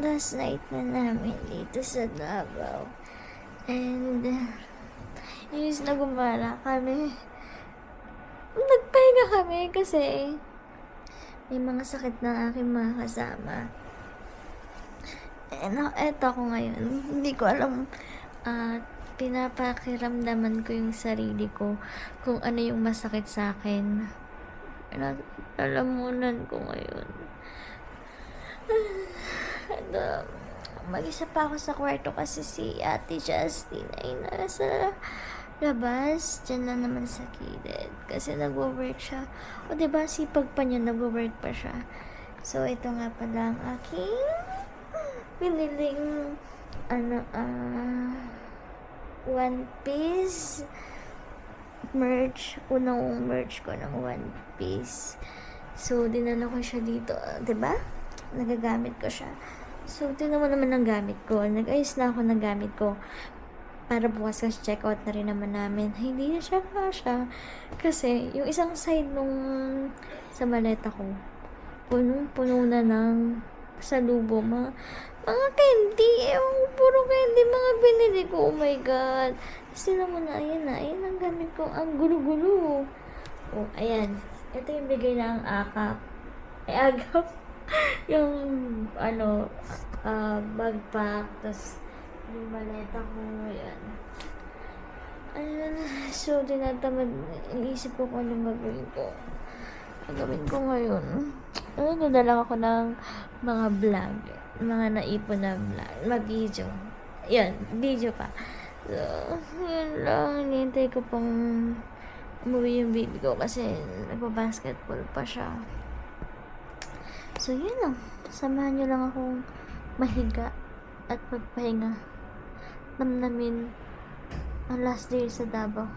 last night na namin dito sa Davao. And, inis na gumala kami. Nagpahinga kami kasi may mga sakit na aking mga kasama. And, eto ako ngayon. Hindi ko alam, pinapakiramdaman ko yung sarili ko kung ano yung masakit sa akin. Lalamunan ko ngayon. And, mag-isa pa ako sa kwarto kasi si Ate Justin ay nasa labas. Diyan lang naman sa kilid. Kasi nagwo-work siya. O diba, sipag pa niya, nagwo-work pa siya. So, ito nga pala ang aking piniling One Piece merch. Unang merch ko ng One Piece. So, dinala ko siya dito. Diba? Nagagamit ko siya. So, tingnan mo naman ang gamit ko. Nag-ayos na ako ng gamit ko. Para bukas kasi check-out na rin naman namin. Hindi na siya kasha. Kasi, yung isang side nung sa maleta ko, punong-puno na ng salubo. Mga candy. Puro candy mga binili ko. Oh my God. Tapos tingnan mo na. Ayan na. Ayan ang gamit ko. Ang gulo-gulo. Oh, ayan. Ito yung bigay na ang akap. Ay, agap. Yung, backpack. Tapos, yung maleta ko. Ayan. Ayan. So, tinatamad. Iisip ko kung anong gagawin ko. Gagawin ko ngayon. Nadala ako ng mga vlog. Mga naipon na vlog. Mag-video. Yan. Video pa. So, yun lang. Hinihintay ko pang umuwi yung baby ko kasi nagpa-basketball pa siya. So, yun lang. Samahan nyo lang akong mahiga at magpahinga. Namnamin ang last day sa Davao.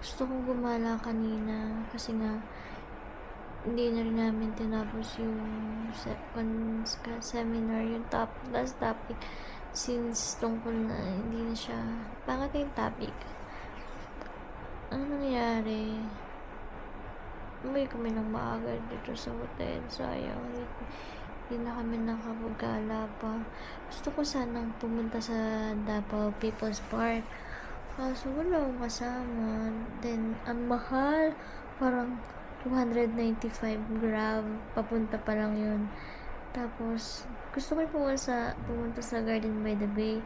Gusto kong gumala kanina kasi nga hindi na rin namin tinapos yung seminar, yung last topic since tungkol na hindi na siya pangat yung topic. Ano nangyari? Umuwi kami ng maaga dito sa hotel. Sayang, hindi na kami nakapagala pa. Gusto ko sanang pumunta sa Davao People's Park. Kaso wala akong kasama. Then, ang mahal. Parang 295 Grab. Papunta pa lang yun. Tapos, gusto ko pumunta sa Garden by the Bay.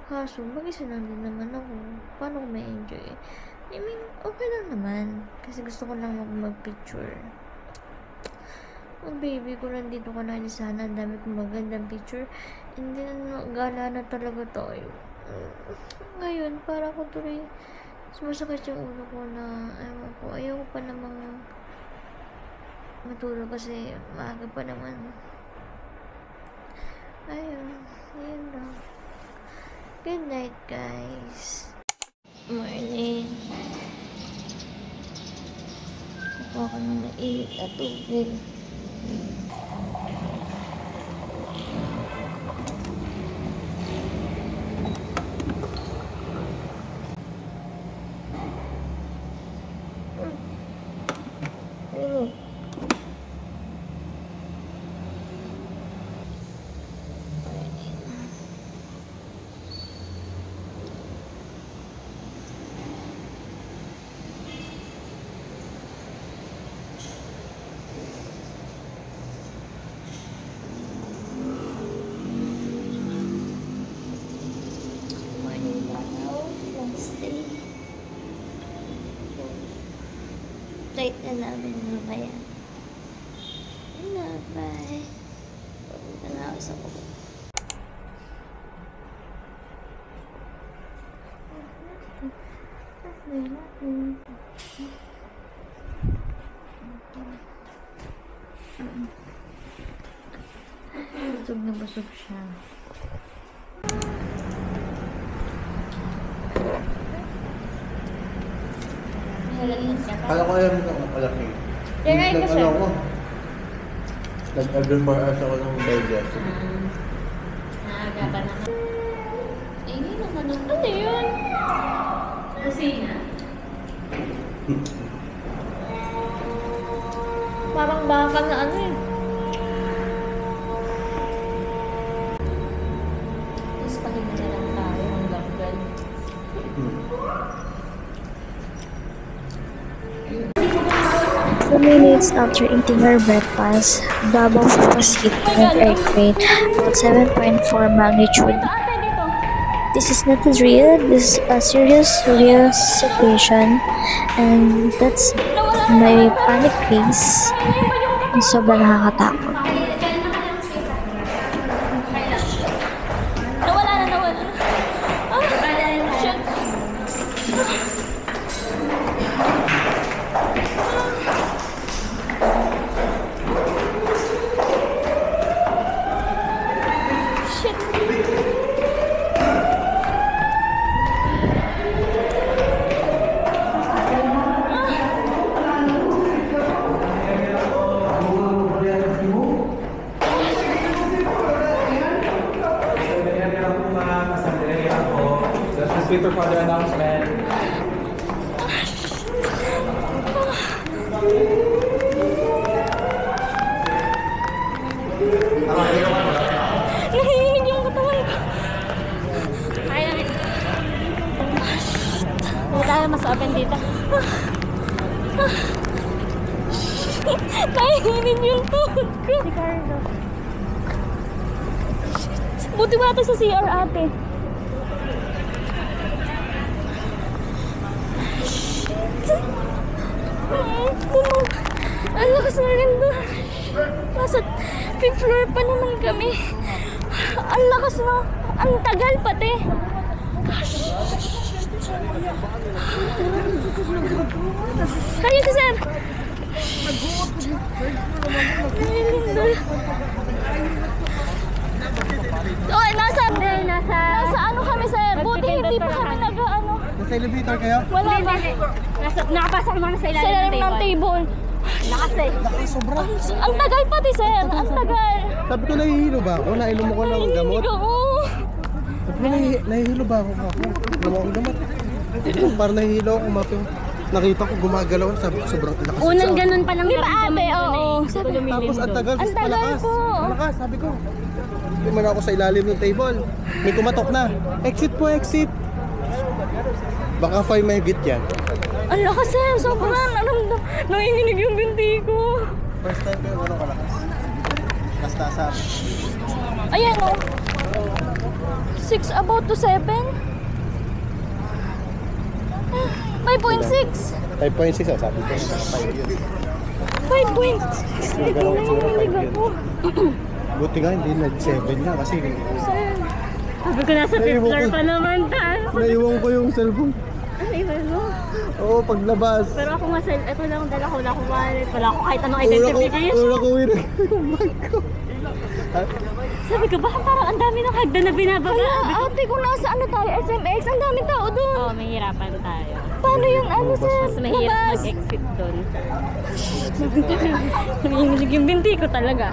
Kaso, mag-isa lang din naman ako. Paano ko may enjoy? I mean, okay lang naman. Kasi gusto ko lang mag-picture. Ang baby ko nandito ka na sana. Ang dami kong magandang picture. Hindi na gala na talaga tayo. Ngayon, para ko tuloy sumasakit yung ulo ko na ayaw ko pa namang matulog kasi maaga pa naman. Ayun lang. Good night, guys. Morning. Kukuha ko ng mainit na tubig. Flight na namin mamaya. Bye. Pupunta na ako sa kubo. Busog na busog siya. Kala ko alam ito ang kalaki. Kinain ko siya. Ano ko? Nag-every 4 hours ako ng digestion. Naagapan na. Hindi naman ang ano yun? Kusina? Parang baka na ano eh. Tapos pahinga na lang tayo hanggang 2 minutes after eating her breakfast, Davao was hit by an earthquake about 7.4 magnitude. This is not a drill, this is a serious real situation, and that's my panic face. Sobrang nakakatakot. Nawala. Shit. Just wait for the announcement. Nahihinig yung katawan ko. Kaya na. Hindi tayo mas open dito. Nahihinig yung tuhod ko. Si Carlo. Buti wala tayo sa CR ate. Ang lakas ng ganda. Nasa 5th floor pa naman kami. Ang lakas no. Ang tagal pati. Kaya si sir. Ay, lindol. Oh, nasa ano kami sir? Buti hindi pa kami nag-ano. Nasa elevator kayo? Wala ba? Nakapasok naman sa Sa ilalim ng table. Lakas eh. Sobra. Ang tagal pati sir. Ang tagal. Sabi ko nahihilo ba ako? Nainom ko lang ng gamot. Oo. Sabi ko nahihilo ba ako? Inom ako ng gamot. Parang nahihilo ako umapin. Nakita ko gumagalaw. Sabi ko sobrang lakas. Unang ganun pa lang Di ba ate? Oo. Tapos ang tagal. Ang tagal malakas. po. Malakas, sabi ko. Hindi man ako sa ilalim ng table. May kumatok na. Exit po, exit. Baka 5 may higit yan. Ang lakas sir. Sobrang nanginginig yung binti ko. First time ko yung kalakas. Basta sa... Ayan o. 6 about to 7. 5.6. 5.6 sabi ko. 5 yun. 5.6. Nanginginig ako. Buti nga hindi nag-7 na kasi Sir. Sabi ko nasa 5th floor pa naman tayo. naiwan ko yung cellphone. Ano iwan mo? Oo, paglabas. Pero ako nga, ito lang dala ko, wala akong wallet, wala akong kahit anong identification. Una ko winag yung bag ko. Sabi ko, baka parang ang dami ng hagdan na binababa. Kaya ate kung nasa ano tayo, SMX, ang daming tao doon. Oo, mahirapan tayo. Paano yung ano sir? Mas mahirap Labas. mag-exit doon. Nanginginig yung binti ko talaga.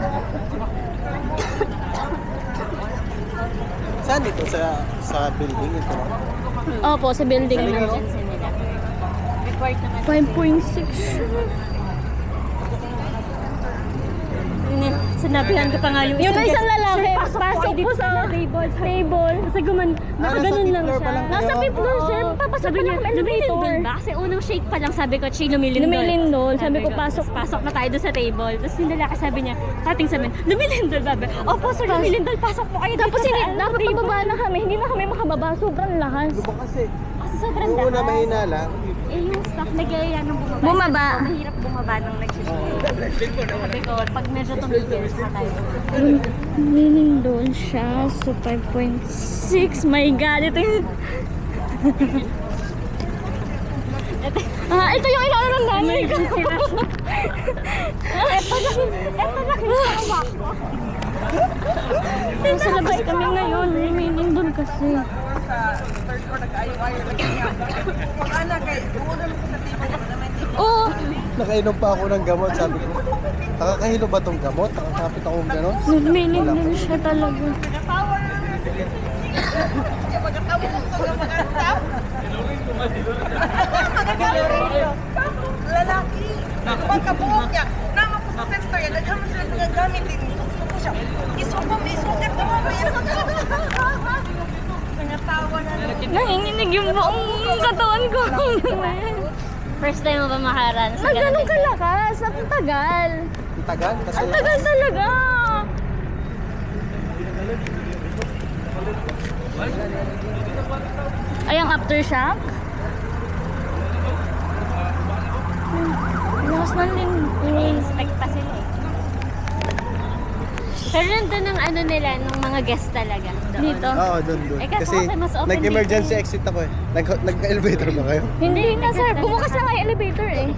Saan ito? Sa building ito? Opo, sa building Sa likod? emergency nila. Report naman. 5.6. Sinabihan ko pa nga yung Yung isang lalaki, Sir, pasok po sa table. Kasi nakaganon lang siya. Nasa 5th floor sir, papasok Sabi pa niya, ng elevator. lumilindol ba? Kasi unang shake pa lang sabi ko, Chi, lumilindol. Lumilindol. Sabi ko, pasok na tayo doon sa table. Tapos yung lalaki sabi niya, kating sabi, lumilindol ba? Opo sir, lumilindol, pasok po kayo Tapos dito hindi, dapat pababa na kami, hindi na kami makababa, sobrang lakas. Ano ba kasi? Kasi sobrang Yung una lakas. mahina lang. Eh, yung staff nag-aya ng bumaba. Bumaba. Sabi ko, mahirap bumaba ng nag-shake. Sabi ko, pag medyo tumigil, saka tayo. Lumilindol siya, so 5.6. My God, ito yung... ito yung inaano ng nanay ko. Eto lang yung hawak ko. Nasa labas kami ngayon, lumilindol kasi. Sa third floor nag-ayaw-ayaw lagi niya. Pag anak kay, doon naman sa table na may Oo, Nakainom pa ako ng gamot. Sabi ko, nakakahilo ba tong gamot? Nakakapit akong gano'n. nagminig siya talaga. Lalaki. Pagkabuhok niya, nama ko sa center yan, naghamon sila mga gamit din. Suko siya. Isukat na mamaya. Nangatawa na lang. Nanginginig yung buong katawan ko. First time mo ba makaranas? Ang ganun kalakas, ang tagal. Ang tagal. Kasi Ang tagal talaga. Ay, ang aftershock? Lakas ng Ini-inspect pa sila eh. Pero nandun ang ano nila, nung mga guest talaga. Doon. dito. Oo, doon. Eh, kaso kasi mas open nag-emergency dito. exit ako eh. Nag-elevator ba kayo? Hindi na sir, bumukas na nga yung elevator eh.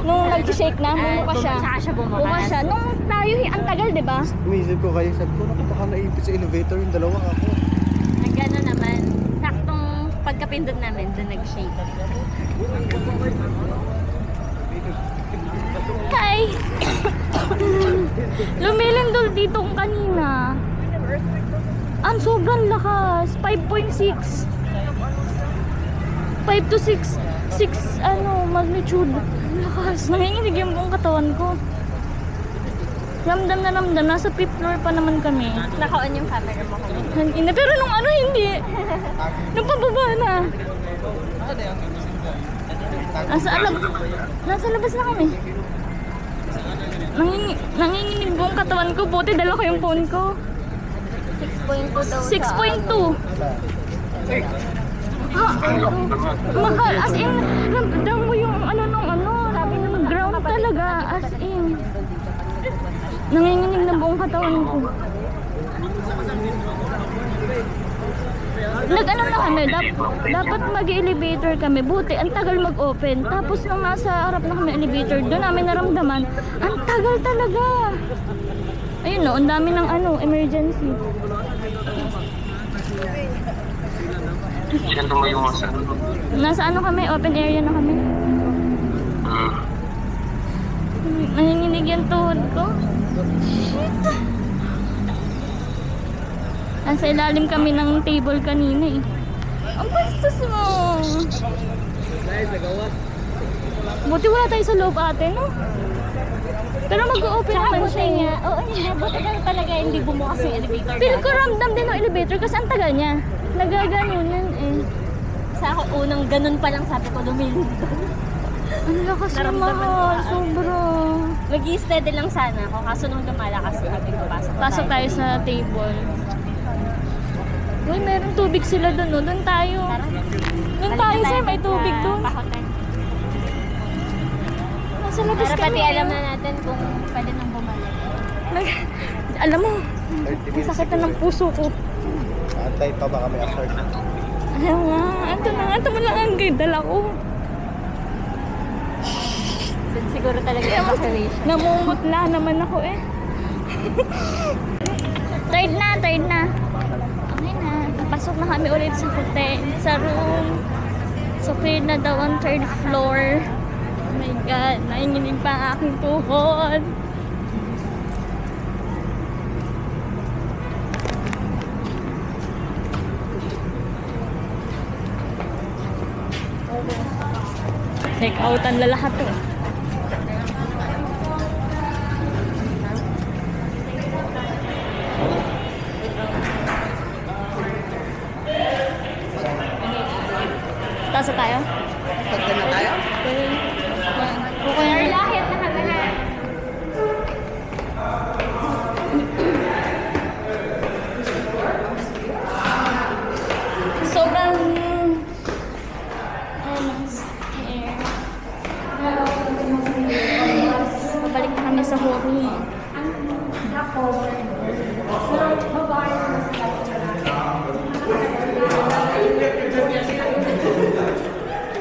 Nung nag-shake na, bumukas siya. Saka siya bumukas. Bumukas siya. Nung tayo, ang tagal, di ba? Umisip ko kayo, sabi ko, naku, baka naipit sa elevator yung dalawa ako. Nagano naman, saktong pagkapindot namin, doon nag-shake. Hi! Lumilindol dito kung kanina. Ang sobrang lakas. 5.6. 5 to 6. 6 magnitude. Lakas. Nanginginig yung buong katawan ko. Ramdam na ramdam. Nasa 5th floor pa naman kami. Naka-on yung camera mo kanina. Hangina. Pero nung hindi. Nung pababa na. Nasa labas na kami. Nanginginig buong katawan ko. Buti dala ko yung phone ko. 6.2 daw. 6.2. Mahal. As in, ramdam mo yung ground talaga. As in. Nanginginig ng buong katawan ko. Nag-ano na kami, dapat mag-elevator kami. Buti, ang tagal mag-open. Tapos nung nasa harap na kami elevator, doon namin naramdaman, ang tagal talaga. Ayun no, ang dami ng emergency. Saan tumayo nga sa Nasa kami, open area na kami. Nanginginig yung tuhod ko. Shit. Nasa ilalim kami ng table kanina eh. Ang bastos mo. Buti wala tayo sa loob ate, no? Pero mag-o-open naman siya. Nga. Oo, hindi. Buti lang talaga hindi bumukas yung elevator. Feel ko ramdam din ng elevator kasi ang tagal niya. Nagaganon yan eh. Sa ako, unang ganun pa lang sabi ko, lumilindol. Ang lakas na Naramdaman ko mahal. na. Sobra. Mag-i-steady lang sana ako. Kaso nung lumalakas sabi ko, Pasok tayo sa table. Uy, meron tubig sila doon, no? Doon tayo. Doon tayo, sir. May tubig doon. Nasa labas Para kami. pati alam na natin kung pwede nang bumalik. Alam mo, ang sakit na ng puso ko. Antay pa ba kami after? Ayaw nga. Ito mo lang ang guide. Dala ko. Siguro talaga evacuation. Namumutla naman ako eh. Third na. Okay na. Pasok na kami ulit sa hotel, sa room. So, clear na daw ang 3rd floor. Oh my God. Nanginginig pa ang aking tuhod. Take outan na lahat eh. Taas na tayo? Pagka na tayo? Okay. Lahit na kami na. Sobrang scare. Pabalik na kami sa home.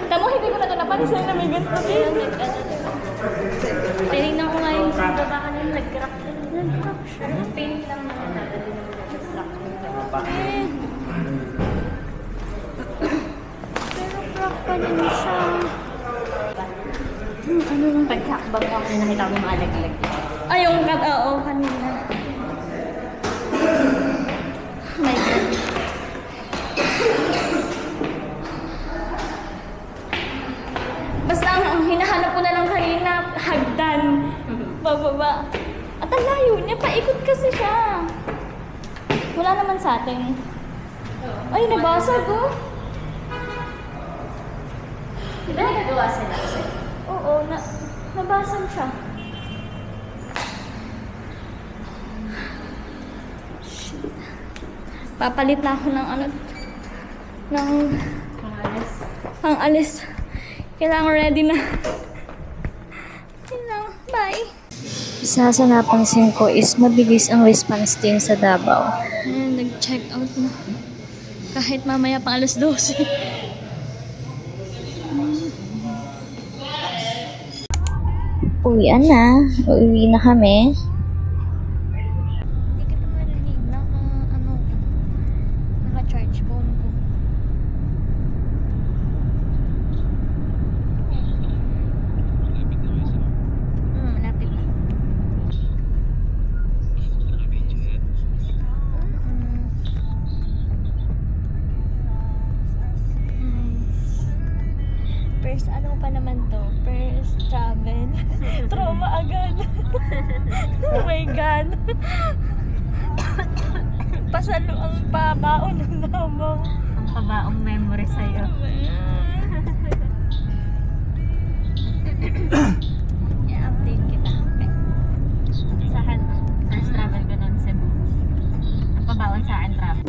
Tamo, hindi ko na ito napansin na may ganito din. Tinignan ko nga yung baba kanina, nag-crack siya. Pain lang naman natin. Pero crack pa din siya. Pagkakbang ko na nakita ko yung mga laglag. Ay, yung oo, kanina. My God. Basta ang hinahanap ko na lang kanina, hagdan. Bababa. At ang layo niya, paikot kasi siya. Wala naman sa atin. Ay, nabasag oh. Di ba nagagawa sila? Oo, nabasag siya. Shit. Papalit na ako ng pang-alis. Kailangan ready na. Kailangan, bye. Isa sa napansin ko is mabilis ang response team sa Davao. Ayan, nag-check out na. Kahit mamaya pang 12:00. Uwian na. Uuwi na kami. Hindi kita marinig na naka-charge phone ko. Malapit na. First, ano pa naman to? First travel. Trauma agad. Oh my God. Pasalo ang pabaon ng lamang. Ang pabaong memory sa'yo. I-update kita. Okay. Sa akin, first travel ko ng Cebu. Ang pabaon sa akin travel.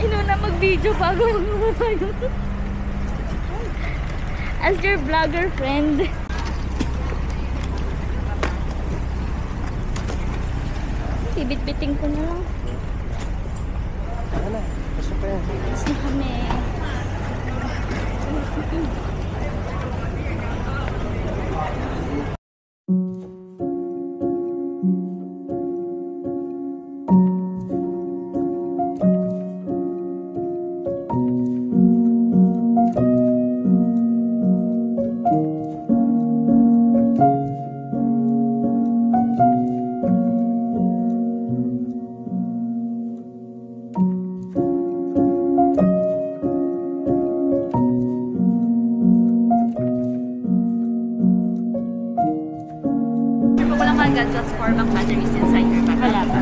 Inuna mag-video bago mag-tayo. As your vlogger friend. Bibit-biting ko na lang. Ano? Pasok pa yan. Tapos na kami. Walang mga gadgets for back batteries inside your bag. Wala pa.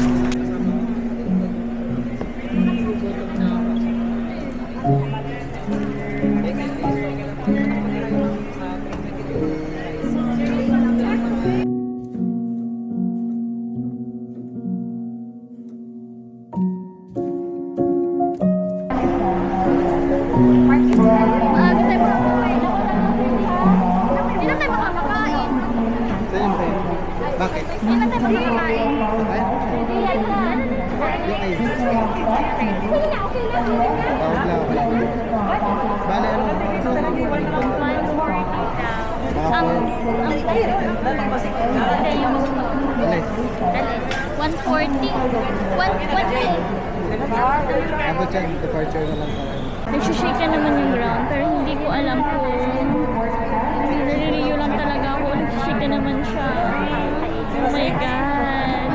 Hindi na tayo makakakain. Saan yung tayo? Bakit? Hindi na tayo makakakain. Bakit? Hindi yan na. Okay. Sige na, okay na. Tawag lang ako lang. Bale, ano? Alis. 140. 120. Abot yan. Departure na lang tayo. Nagsishake ka naman yung ground, pero hindi ko alam kung naliliyo lang talaga ako. Nagsishake ka naman siya. Oh my God.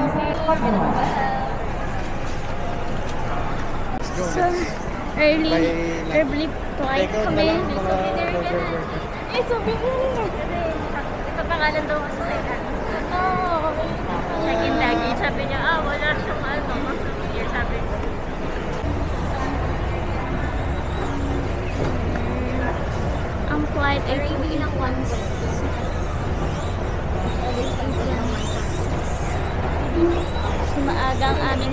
So, early flight kami. Eh, souvenir ka na. Ipapangalan daw kasi sa ikan. Oo. Check-in luggage. Sabi niya, wala siyang souvenir. Sabi ko. Ang flight ay ilang once. So, maaga ang aming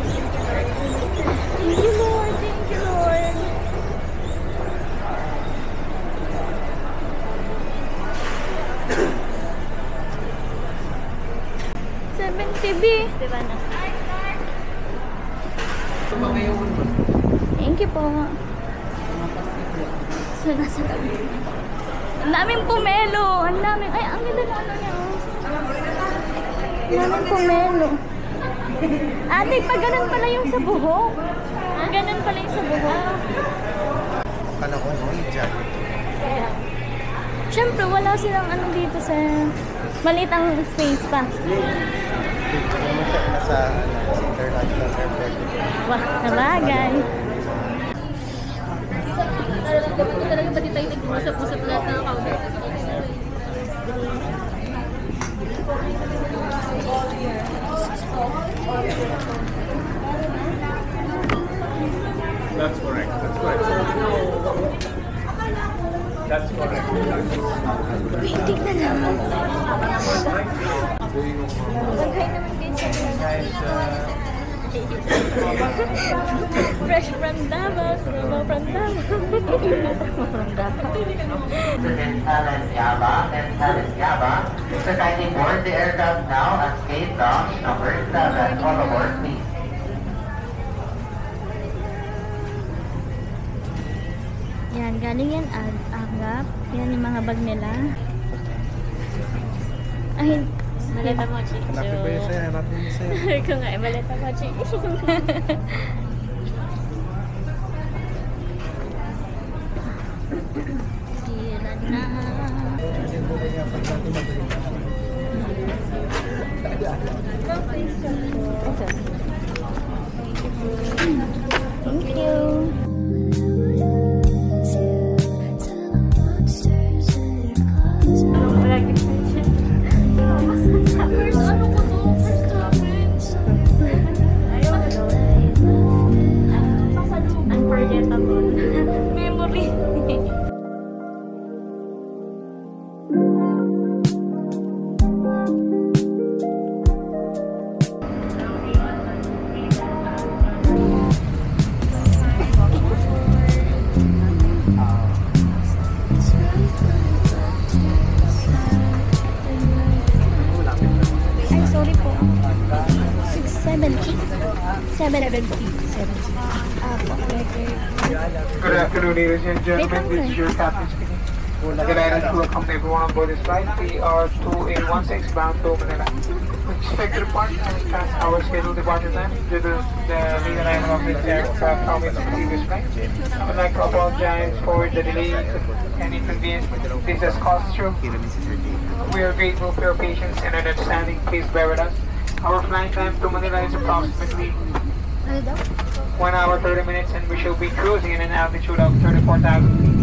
Thank you, Lord. Thank you, Lord. $70B. Diba na? Ito ba ngayon? Thank you po. So, nasa kami. Ang daming pomelo. Ang daming, ay, ang ganda na ano niya. Ang daming pomelo. Ate, pag ganun pala yung sa buhok. Ganun pala yung sa buhok. Akala ko ano dyan. Siyempre, wala silang ano dito sa maliit ang space pa. Naman siya nasa international airport. Wah, nabagay. Talaga ba tayo nag-usap-usap lahat ng counter? That's correct. That's correct. That's correct. Waiting na lang. Fresh from Davao. From Davao. From Davao. So kindly board the aircraft now at gate lounge number 7. All aboard, please. Yan, galing yan agap. Yan yung mga bag nila. Ay, Maleta mo, Chicho. Hanapin ba yun sa'yo? Hanapin mo sa'yo. Ko nga, maleta mo, Chicho. sira na. Thank you. Unforgettable. Memory. Ay, sorry po. 670. 770. Good afternoon, ladies and gentlemen. This is your captain speaking. Delighted to welcome everyone on board this flight. We are 2816 bound to Manila. We expect to depart past our scheduled departure time due to the late arrival of this aircraft from its previous flight. I would like to apologize for the delay and inconvenience this has caused through. We are grateful for your patience and understanding. Please bear with us. Our flight time to Manila is approximately 1 hour 30 minutes, and we shall be cruising in an altitude of 34,000 feet.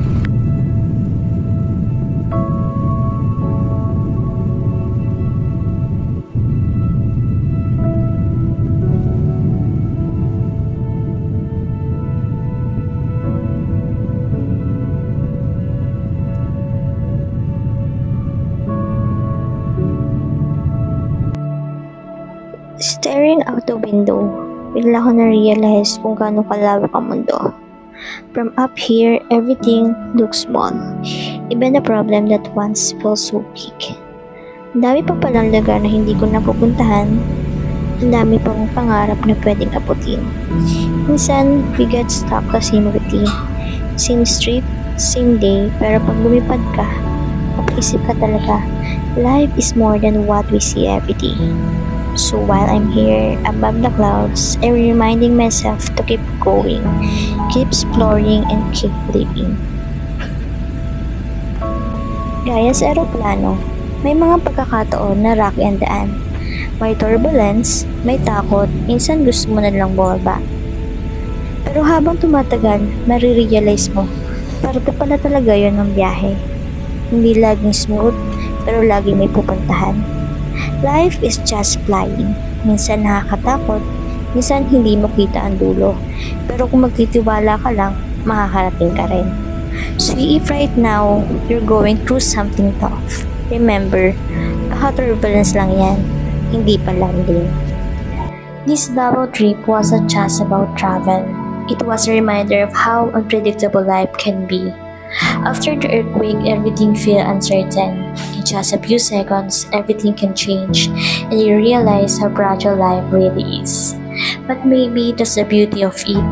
Staring out the window, bigla ko na-realize kung gaano kalawak ang mundo. From up here, everything looks small. Even the problem that once felt so big. Ang dami pa palang lugar na hindi ko napupuntahan. Ang dami pang pangarap na pwedeng abutin. Minsan, we get stuck sa same routine. Same street, same day, pero pag lumipad ka, mapaisip ka talaga, life is more than what we see every day. So while I'm here above the clouds, I'm reminding myself to keep going, keep exploring, and keep living. Gaya sa eroplano, may mga pagkakataon na rocky ang daan. May turbulence, may takot, minsan gusto mo na lang bumaba. Pero habang tumatagal, marirealize mo, parte pala talaga yun ng biyahe. Hindi laging smooth, pero laging may pupuntahan. Life is just flying. Minsan nakakatakot, minsan hindi mo kita ang dulo. Pero kung magtitiwala ka lang, makakarating ka rin. So if right now, you're going through something tough, remember, baka-turbulence lang yan, hindi pa landing. This Davao trip wasn't just about travel. It was a reminder of how unpredictable life can be. After the earthquake, everything felt uncertain. In just a few seconds, everything can change, and you realize how fragile life really is. But maybe that's the beauty of it.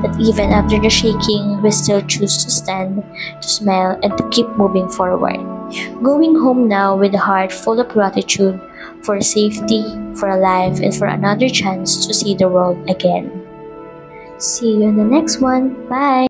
that even after the shaking, we still choose to stand, to smile, and to keep moving forward. Going home now with a heart full of gratitude for safety, for a life, and for another chance to see the world again. See you in the next one. Bye!